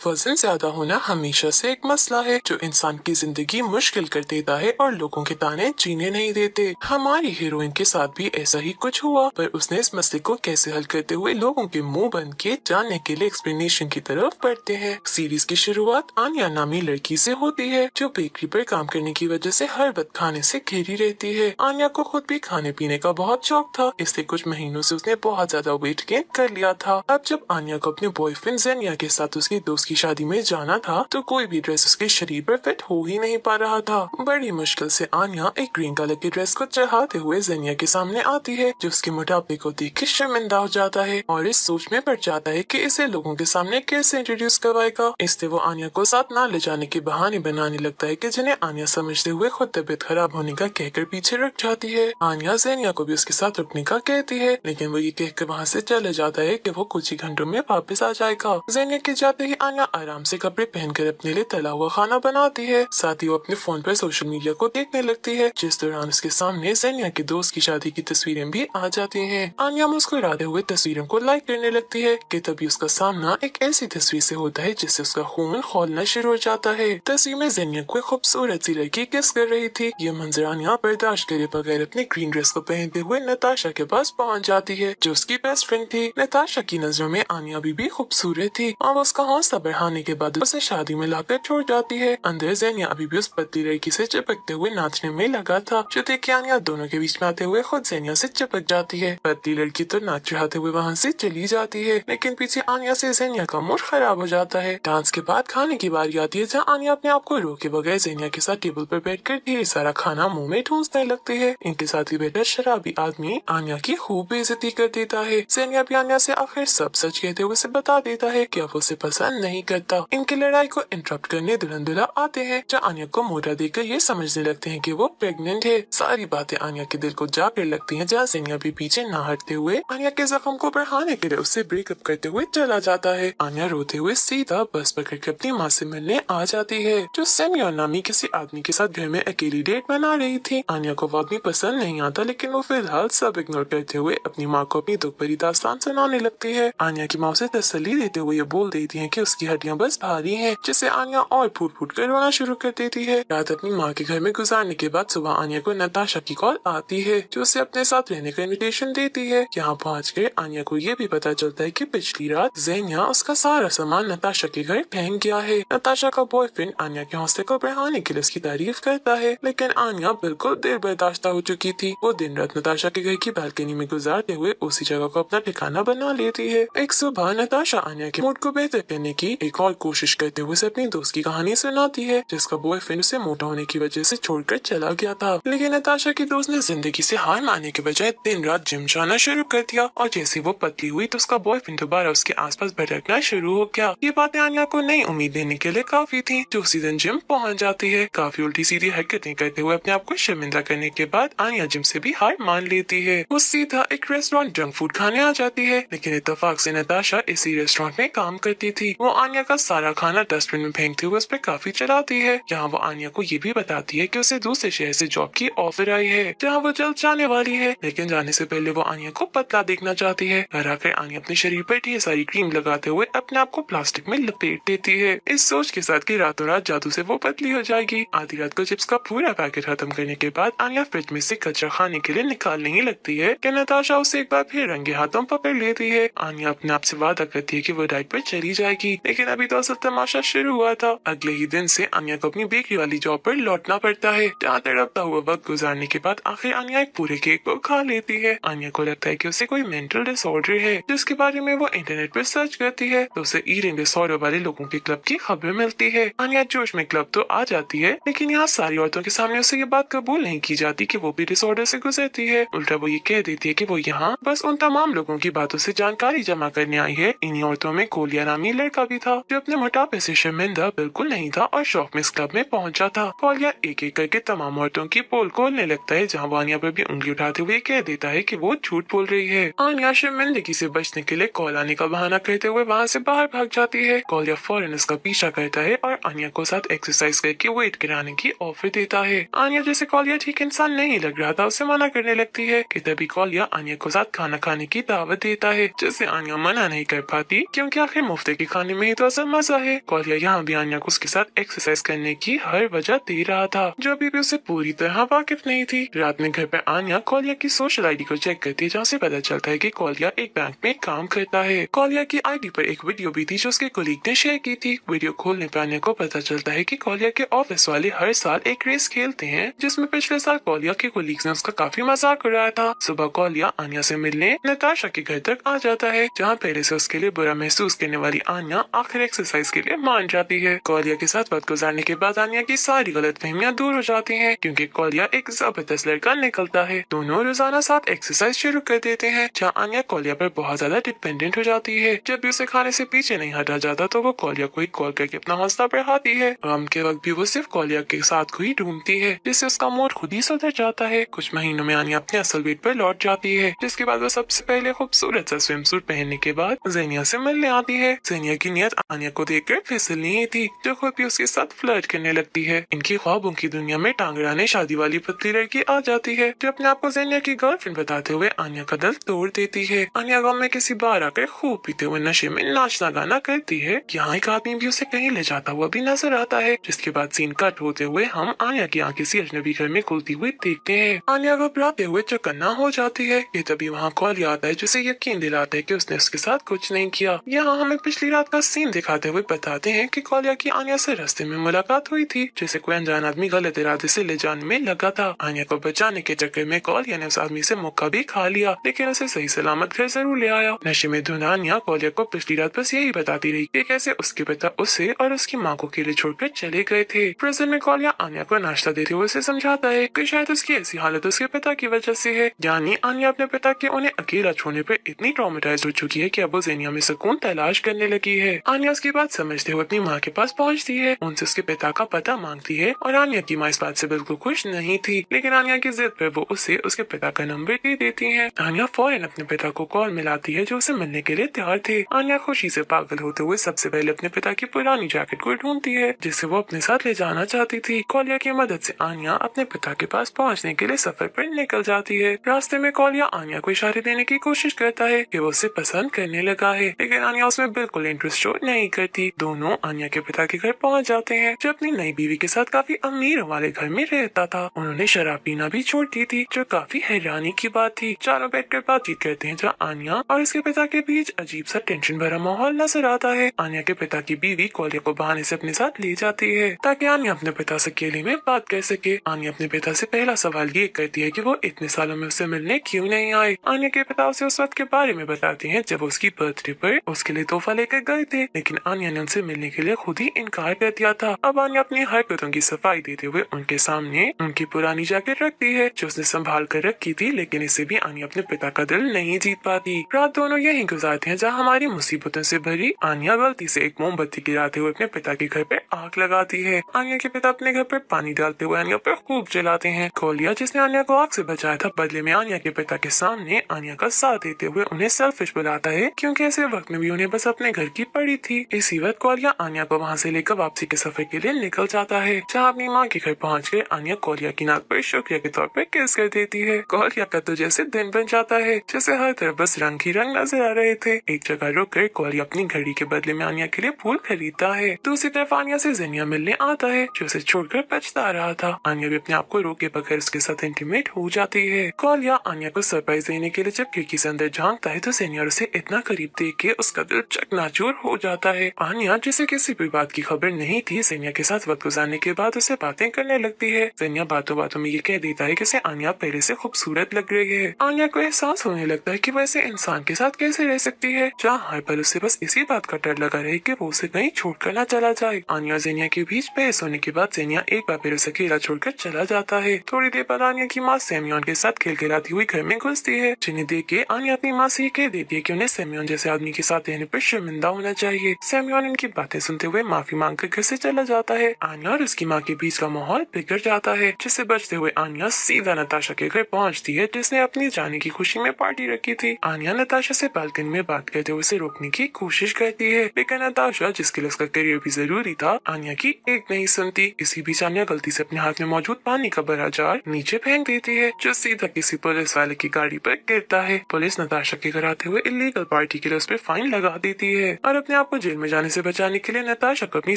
वजन ज्यादा होना हमेशा से एक मसला है जो इंसान की जिंदगी मुश्किल कर देता है और लोगों के ताने जीने नहीं देते। हमारी हीरोइन के साथ भी ऐसा ही कुछ हुआ, पर उसने इस मसले को कैसे हल करते हुए लोगों के मुंह बंद किए जानने के लिए एक्सप्लेनेशन की तरफ बढ़ते हैं। सीरीज की शुरुआत आन्या नामी लड़की से होती है जो बेकरी पर काम करने की वजह से हर वक्त खाने से घिरी रहती है। आन्या को खुद भी खाने पीने का बहुत शौक था, इसलिए कुछ महीनों से उसने बहुत ज्यादा वेट गेन कर लिया था। अब जब आन्या को अपने बॉयफ्रेंड जेनिया के साथ उसकी दोस्त की शादी में जाना था तो कोई भी ड्रेस उसके शरीर पर फिट हो ही नहीं पा रहा था। बड़ी मुश्किल से आन्या एक ग्रीन कलर की ड्रेस को चढ़ाते हुए जेनिया के सामने आती है जो उसके मोटापे को देख के शर्मिंदा हो जाता है और इस सोच में पड़ जाता है कि इसे लोगों के सामने कैसे इंट्रोड्यूस करवाएगा। इसलिए वो आन्या को साथ ना ले जाने के बहाने बनाने लगता है कि जिन्हें आन्या समझते हुए खुद तबीयत खराब होने का कहकर पीछे रख जाती है। आन्या जेनिया को भी उसके साथ रुकने का कहती है, लेकिन वो ये कहकर वहाँ से चले जाता है कि वो कुछ ही घंटों में वापस आ जाएगा। जेनिया के जाते ही आन्या आराम से कपड़े पहनकर अपने लिए तला हुआ खाना बनाती है। साथ ही वो अपने फोन पर सोशल मीडिया को देखने लगती है, जिस दौरान उसके सामने जेनिया के दोस्त की शादी की तस्वीरें भी आ जाती हैं। आन्या मुस्कुराते हुए तस्वीरों को लाइक करने लगती है कि तभी उसका सामना एक ऐसी तस्वीर से होता है जिससे उसका खून खौलना शुरू हो जाता है। तस्वीर में जेनिया को एक खूबसूरत सी लड़की किस कर रही थी। ये मंजर आन्या बर्दाश्त करे बगैर अपनी ग्रीन ड्रेस को पहनते हुए नताशा के पास पहुँच जाती है जो उसकी बेस्ट फ्रेंड थी। नताशा की नजरों में आन्या अभी भी खूबसूरत थी और उसका हौसला बढ़ाने के बाद उसे शादी में लाकर छोड़ जाती है। अंदर जेनिया अभी भी उस पतली लड़की से चिपकते हुए नाचने में लगा था, जो देख के आन्या दोनों के बीच में आते हुए खुद जेनिया से चिपक जाती है। पतली लड़की तो नाच रहाते हुए वहाँ से चली जाती है, लेकिन पीछे आन्या से जेनिया का मूड खराब हो जाता है। डांस के बाद खाने की बारी आती है जहाँ आन्या अपने आप को रोके बगैर जेनिया के साथ टेबल पर बैठकर ढेर सारा खाना मुंह में ठूंसने लगती है। इनके साथ ही बैठा शराबी आदमी आन्या की खूब बेइज्जती कर देता है। जेनिया भी आन्या से आखिर सब सच कहते हुए उसे बता देता है कि अब उसे पसंद नहीं करता। इनकी लड़ाई को इंटरप्ट करने दुल्हन दूल्हा आते हैं, जहाँ आन्या को मोटा देखकर ये समझने लगते हैं कि वो प्रेग्नेंट है। सारी बातें आन्या के दिल को जाकर लगती हैं, जहाँ जेनिया भी पीछे ना हटते हुए आन्या के जख्म को बढ़ाने के लिए उससे ब्रेकअप करते हुए चला जाता है। आन्या रोते हुए सीधा बस पकड़ के अपनी माँ से मिलने आ जाती है, जो सेमिया नामी किसी आदमी के साथ घर में अकेली डेट बना रही थी। आन्या को वो आदमी पसंद नहीं आता, लेकिन वो फिलहाल सब इग्नोर करते हुए अपनी माँ को अपनी दुख भरी दास्तान सुनाने लगती है। आन्या की माँ उसे तसल्ली देते हुए ये बोल देती है कि उसकी हड्डियाँ बस भारी हैं, जिससे आन्या और फूट फूट कर रोना शुरू कर देती है। रात अपनी माँ के घर में गुजारने के बाद सुबह आन्या को नताशा की कॉल आती है, जो उसे अपने साथ रहने का इन्विटेशन देती है। यहाँ पहुँच कर आन्या को ये भी पता चलता है कि पिछली रात जेनिया उसका सारा सामान नताशा के घर फेंक गया है। नताशा का बॉयफ्रेंड आन्या के हौसले को बढ़ाने के लिए उसकी तारीफ करता है, लेकिन आन्या बिल्कुल देर बर्दाश्त हो चुकी थी। वो दिन रात नताशा के घर की बालकनी में गुजारते हुए उसी जगह को अपना ठिकाना बना लेती है। एक सुबह नताशा आन्या के मूड को बेहतर करने की एक और कोशिश करते हुए उसे अपनी दोस्त की कहानी सुनाती है, जिसका बॉयफ्रेंड उसे मोटा होने की वजह से छोड़कर चला गया था। लेकिन नताशा की दोस्त ने जिंदगी से हार मानने के बजाय दिन रात जिम जाना शुरू कर दिया, और जैसे वो पतली हुई तो उसका बॉयफ्रेंड दोबारा उसके आसपास भटकना शुरू हो गया। ये बातें आन्या को नई उम्मीद देने के लिए काफी थी, जो उसी दिन जिम पहुंच जाती है। काफी उल्टी सीधी हरकतें करते हुए अपने आप को शर्मिंदा करने के बाद आन्या जिम से भी हार मान लेती है। वो सीधा एक रेस्टोरेंट जंक फूड खाने आ जाती है, लेकिन इत्तेफाक से नताशा इसी रेस्टोरेंट में काम करती थी। वो आन्या का सारा खाना डस्टबिन में फेंकते हुए उस पर काफी चलाती है। यहाँ वो आन्या को ये भी बताती है कि उसे दूसरे शहर से जॉब की ऑफर आई है, जहाँ वो जल्द जाने वाली है, लेकिन जाने से पहले वो आन्या को पतला देखना चाहती है। घर आकर आन्या अपने शरीर पर ढेर सारी क्रीम लगाते हुए अपने आप को प्लास्टिक में लपेट देती है, इस सोच के साथ कि रातों रात जादू से वो पतली हो जाएगी। आधी रात को चिप्स का पूरा पैकेट खत्म करने के बाद आन्या फ्रिज में से कचरा खाने के लिए निकालने ही लगती है कि नताशा उसे एक बार फिर रंगे हाथों पकड़ लेती है। आन्या अपने आप से वादा करती है कि वो डाइट पर चली जाएगी, लेकिन अभी तो असल तमाशा शुरू हुआ था। अगले ही दिन से आन्या को अपनी बेकरी वाली जॉब पर लौटना पड़ता है, जहाँ तड़पता हुआ वक्त गुजारने के बाद आखिर आन्या एक पूरे केक को खा लेती है। आन्या को लगता है कि उसे कोई मेंटल डिसऑर्डर है, जिसके बारे में वो इंटरनेट पर सर्च करती है तो उसे ईटिंग डिसऑर्डर वाले लोगों के क्लब की खबर मिलती है। आन्या जोश में क्लब तो आ जाती है, लेकिन यहाँ सारी औरतों के सामने उसे ये बात कबूल नहीं की जाती कि वो भी डिसऑर्डर से गुजरती है। उल्टा वो ये कह देती है कि वो यहाँ बस उन तमाम लोगों की बातों से जानकारी जमा करने आई है। इन्हीं औरतों में कोलिया नामी लड़का भी था, जो अपने मोटापे से शर्मिंदा बिल्कुल नहीं था और शौक में इस क्लब में पहुंचा था। कोलिया एक एक करके तमाम औरतों की पोल खोलने लगता है, जहाँ वो आन्या पर भी उंगली उठाते हुए कह देता है कि वो झूठ बोल रही है। आन्या शर्मिंदगी से बचने के लिए कॉल आने का बहाना करते हुए वहाँ से बाहर भाग जाती है। कोलिया फौरन इसका पीछा करता है और आन्या को साथ एक्सरसाइज करके वेट गिराने की ऑफर देता है। आन्या जैसे कोलिया ठीक इंसान नहीं लग रहा था, उसे मना करने लगती है कि तभी कोलिया आन्या को साथ खाना खाने की दावत देता है, जिसे आन्या मना नहीं कर पाती, क्योंकि आखिर मुफ्त के खाने में ही तो असल मजा है। कौलिया यहाँ भी आन्या को उसके साथ एक्सरसाइज करने की हर वजह दे रहा था, जो अभी भी उसे पूरी तरह वाकिफ नहीं थी। रात में घर पर आन्या कौलिया की सोशल आईडी को चेक करती है, जहाँ से पता चलता है कि कौलिया एक बैंक में काम करता है। कौलिया की आईडी पर एक वीडियो भी थी जो उसके कोलीग ने शेयर की थी। वीडियो खोलने पर आन्या को पता चलता है कि कौलिया के ऑफिस वाले हर साल एक रेस खेलते हैं, जिसमें पिछले साल कौलिया के कोलीग्स ने उसका काफी मजाक उड़ाया था। सुबह कौलिया आन्या से मिलने नताशा के घर तक आ जाता है, जहाँ पहले से उसके लिए बुरा महसूस करने वाली आन्या आखिर एक्सरसाइज के लिए मान जाती है। कौलिया के साथ वक्त गुजारने के बाद आन्या की सारी गलतफहमियां दूर हो जाती हैं, क्योंकि कौलिया एक जबरदस्त लड़का निकलता है। दोनों रोजाना साथ एक्सरसाइज शुरू कर देते हैं, जहाँ आन्या कौलिया पर बहुत ज्यादा डिपेंडेंट हो जाती है। जब भी उसे खाने से पीछे नहीं हटा जाता तो वो कौलिया को ही कॉल करके अपना हौसला बढ़ाती है। गम के वक्त भी वो सिर्फ कौलिया के साथ को ही ढूंढती है, जिससे उसका मूड खुद ही सुधर जाता है। कुछ महीनों में आन्या अपने असल वेट पर लौट जाती है, जिसके बाद वो सबसे पहले खूबसूरत सा स्विम सूट पहनने के बाद ज़ेनिया से मिलने आती है। ज़ेनिया की नीयत आन्या को देखकर फिसल नहीं थी, जो खुद भी उसके साथ फ्लर्ट करने लगती है। इनकी ख्वाबों की दुनिया में टांगराने शादी वाली पतली लड़की आ जाती है, जो अपने आप को ज़ेनिया की गर्लफ्रेंड बताते हुए आन्या का दिल तोड़ देती है। आन्या गाँव में किसी बार आकर खूब पीते हुए नशे में नाचना गाना करती है। यहाँ एक आदमी भी उसे कहीं ले जाता हुआ भी नजर आता है, जिसके बाद सीन कट होते हुए हम आन्या की आंखें किसी अजनबी घर में खुलती हुई देखते हैं। आन्या घबराते हुए चौकन्ना हो जाती है। ये तभी वहाँ कौलिया आता है, जिसे यकीन दिलाता है कि उसने उसके साथ कुछ नहीं किया। यहाँ हमें पिछली रात का सीन दिखाते हुए बताते हैं कि कौलिया की आन्या से रास्ते में मुलाकात हुई थी, जिसे कोई अनजान आदमी गलत इरादे से ले जाने में लगा था। आन्या को बचाने के चक्कर में कौलिया ने उस आदमी से मौका भी खा लिया, लेकिन उसे सही सलामत घर जरूर ले आया। नशे में धुन आन्या कौलिया को पिछली रात बस यही बताती रही कि कैसे उसके पिता उसे और उसकी माँ को अकेले छोड़कर चले गए थे। प्रेजेंट में कौलिया आन्या को नाश्ता देते हुए उसे समझाता है कि शायद उसकी ऐसी हालत उसके पिता की वजह से है। यानी आन्या अपने पिता के उन्हें अकेला छोड़ने पर इतनी ट्रॉमेटाइज हो चुकी है कि अब वो ज़ेनिया में सुकून तलाश करने लगी है। आन्या उसकी बात समझते हुए अपनी माँ के पास पहुँचती है, उनसे उसके पिता का पता मांगती है और आन्या की माँ इस बात से बिल्कुल खुश नहीं थी, लेकिन आन्या की जिद पर वो उसे उसके पिता का नंबर दे देती है। आन्या फौरन अपने पिता को कॉल मिलाती है, जो उसे मिलने के लिए तैयार थे। आन्या खुशी से पागल होते हुए सबसे पहले अपने पिता की पुरानी जैकेट को ढूंढती है, जिसे वो अपने साथ ले जाना चाहती थी। कौलिया की मदद से आन्या अपने पिता के पास पहुंचने के लिए सफर पर निकल जाती है। रास्ते में कौलिया आन्या को इशारे देने की कोशिश करता है कि वो उसे पसंद करने लगा है, लेकिन आन्या उसमें बिल्कुल इंटरेस्ट शो नहीं करती। दोनों आन्या के पिता के घर पहुंच जाते हैं, जो अपनी नई बीवी के साथ काफी अमीर वाले घर में रहता था। उन्होंने शराब पीना भी छोड़ दी थी, जो काफी हैरानी की बात थी। चारों बैठकर बातचीत करते हैं, जहाँ आन्या और उसके पिता के बीच अजीब सा टेंशन भरा माहौल नजर आता है। आन्या के पिता की बीवी कौलिया को बहाने से अपने साथ ले जाती है, ताकि आन्या अपने पिता से अकेले में बात कर सके। आन्या अपने पिता से पहला सवाल ये करती है कि वो इतने सालों में उससे मिलने क्यों नहीं आए। आन्या के पिता उसे उस वक्त के बारे में बताते हैं जब उसकी बर्थडे पर उसके लिए तोहफा लेकर गए थे, लेकिन आन्या ने उनसे मिलने के लिए खुद ही इनकार कर दिया था। अब आन्या अपनी हरकतों की सफाई देते हुए उनके सामने उनकी पुरानी जैकेट रखती है, जो उसने संभाल कर रखी थी, लेकिन इससे भी आन्या अपने पिता का दिल नहीं जीत पाती। रात दोनों यही गुजारते हैं, जहाँ हमारी मुसीबतों से भरी आन्या गलती से एक मोमबत्ती गिराते हुए अपने पिता के घर पे आग लगाती है। आन्या के पिता अपने घर पर पानी डालते हुए आन्या पर खूब जलाते हैं। कौलिया, जिसने आन्या को आग से बचाया था, बदले में आन्या के पिता के सामने आन्या का साथ देते हुए उन्हें सेल्फिश बुलाता है, क्योंकि ऐसे वक्त में भी उन्हें बस अपने घर की पड़ी थी। इसी वक्त कौलिया आन्या को वहाँ से लेकर वापसी के सफर के लिए निकल जाता है, जहाँ अपनी माँ के घर पहुँच कर आन्या कौलिया की नाक पर शुक्रिया के तौर पर किस कर देती है। कौलिया का तो जैसे दिन बन जाता है, जैसे हर तरफ बस रंग ही रंग नजर आ रहे थे। एक जगह रुक कर कौलिया अपनी घड़ी के बदले में आन्या के लिए फूल खरीदता है। दूसरी तरफ आन्या से ज़ेनिया मिलने आता है, जो उसे छोड़कर बचता रहा था। आन्या भी अपने आप को रोके बगैर उसके साथ इंटीमेट हो जाती है। कौलिया आन्या को सरप्राइज देने के लिए जब खिड़की से अंदर झांकता है, तो ज़ेनिया उसे इतना करीब देख के उसका दिल चकनाचूर हो जाता है। आन्या, जिसे किसी भी बात की खबर नहीं थी, ज़ेनिया के साथ वक्त गुजारने के बाद उसे बातें करने लगती है। ज़ेनिया बातों बातों में ये कह देता है कि उसे आन्या पहले से खूबसूरत लग रही है। आन्या को एहसास होने लगता है कि वो ऐसे इंसान के साथ कैसे रह सकती है, जहाँ हर पल उसे बस इसी बात का डर लगा रहे कि वो उसे कहीं छोड़कर न चला जाए। आन्या और ज़ेनिया के बीच बहस होने के बाद ज़ेनिया एक बार फिर उसे अकेला छोड़कर चला जाता है। थोड़ी देर बाद आन्या की माँ सेमियोन के साथ खिलखिलाती हुई घर में घुसती है, जिन्हें देख के आन्या अपनी माँ से कह देती है कि उन्हें सेमियोन जैसे आदमी के साथ रहने पर शर्मिंदा होना चाहिए। सेमियोन इनकी बातें सुनते हुए माफी मांगकर घर से चला जाता है। आन्या और उसकी माँ के बीच का माहौल बिगड़ जाता है, जिससे बचते हुए आन्या सीधा नताशा के घर पहुँचती है, जिसने अपनी जाने की खुशी में पार्टी रखी थी। आन्या नताशा से बालकनी में बात करते हुए उसे रोकने की कोशिश करती है, लेकिन नताशा, जिसके लिए उसका करियर भी जरूरी था, आन्या की एक नहीं सुनती। इसी बीच आन्या गलती से अपने हाथ में मौजूद पानी का बड़ा जार नीचे फेंक देती है, जो सीधा किसी पुलिस वाले की गाड़ी पर गिरता है। पुलिस नताशा के घर आते हुए इलीगल पार्टी के लिए उस पर फाइन लगा देती है और अपने आप को जेल में जाने से बचाने के लिए नताशा को अपनी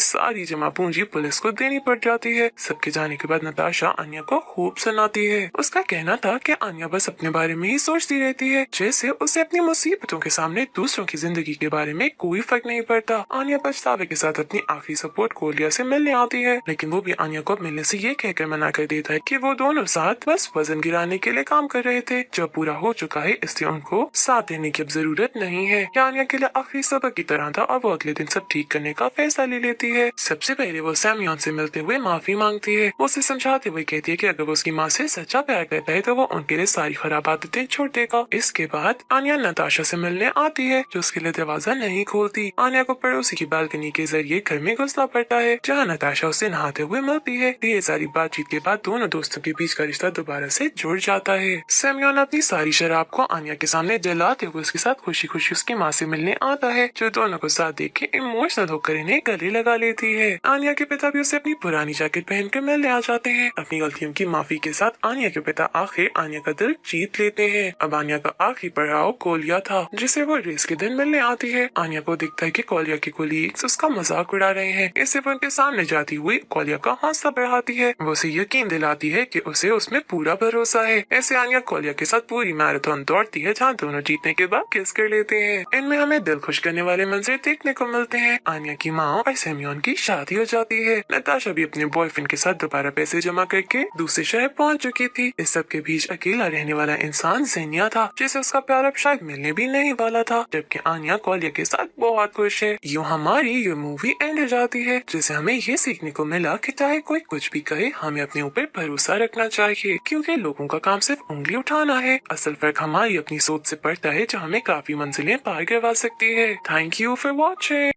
सारी जमा पूंजी पुलिस को देनी पड़ जाती है। सबके जाने के बाद नताशा आन्या को खूब सुनाती है। उसका कहना था कि आन्या बस अपने बारे में ही सोचती रहती है, जैसे उसे अपनी मुसीबतों के सामने दूसरों की जिंदगी के बारे में कोई फर्क नहीं पड़ता। आन्या पछतावे के साथ अपनी आखिरी सपोर्ट कोलिया से मिलने आती है, लेकिन वो भी आन्या को मिलने से ये कहकर मना कर देता है कि वो दोनों साथ बस वजन गिराने के लिए काम कर रहे थे, जो पूरा हो चुका है, इसलिए उनको साथ देने की अब जरूरत नहीं है। यह आन्या के लिए आखिरी सबक की तरह था और वो अगले दिन सब ठीक करने का फैसला ले लेती है। सबसे पहले वो सैमयन से मिलते हुए माफी मांगती है। वो उसे समझाते हुए कहती है कि अगर वो उसकी माँ से सच्चा प्यार करता है तो वो उनके लिए सारी खराब आदतें छोड़ देगा। इसके बाद आन्या नताशा से मिलने आती है, जो उसके लिए दरवाजा नहीं खोलती। आन्या को पड़ोसी की बालकनी के जरिए घर में घुसना पड़ता है, जहाँ नताशा उसे नहाते हुए मिलती है। ढेर सारी बातचीत के बाद दोनों दोस्तों के बीच का रिश्ता दोबारा से जुड़ जाता है। सैमयन अपनी सारी शराब को आन्या के सामने जलाते हुए उसके साथ खुशी खुशी उसकी माँ से मिलने आता है, जो दोनों को साथ देख के इमोशनल होकर इन्हें गले लगा लेती है। आन्या के पिता भी उसे अपनी पुरानी जैकेट पहनकर मिलने आ जाते हैं। अपनी गलतियों की माफी के साथ आन्या के पिता आखिर आन्या का दिल जीत लेते हैं। अब आन्या का आखिरी पड़ाव कोलिया था, जिसे वो रेस के दिन मिलने आती है। आन्या को दिखता है कि कोलिया के कोलीग्स उसका मजाक उड़ा रहे हैं। इससे वो उनके सामने जाती हुई कोलिया का हौसला बढ़ाती है। वो उसे यकीन दिलाती है कि उसे उसमें पूरा भरोसा है। ऐसे आन्या कोलिया के साथ पूरी मैराथन दौड़ती है, जहाँ दोनों जीतने के बाद किस कर लेते हैं। इनमें हमें दिल खुश करने वाले मंजर देखने को मिलते हैं। आन्या की माँ और सैमयन की शादी हो जाती है। नताशा भी अपने बॉयफ्रेंड के साथ दोबारा पैसे जमा करके दूसरे शहर पहुँच चुकी थी। इस सब के बीच अकेला रहने वाला इंसान ज़ेनिया था, जिसे उसका प्यार अब शायद मिलने भी नहीं वाला था, जबकि आन्या कोलिया के साथ बहुत खुश है। यूँ हमारी ये मूवी एंड हो जाती है, जिसे हमें ये सीखने को मिला कि चाहे कोई कुछ भी कहे, हमें अपने ऊपर भरोसा रखना चाहिए, क्योंकि लोगों का काम सिर्फ उंगली उठाना है। असल फर्क हमारी अपनी सोच से पड़ता है, जो हमें काफी मंजिलें पार करवा सकती है। Thank you for watching.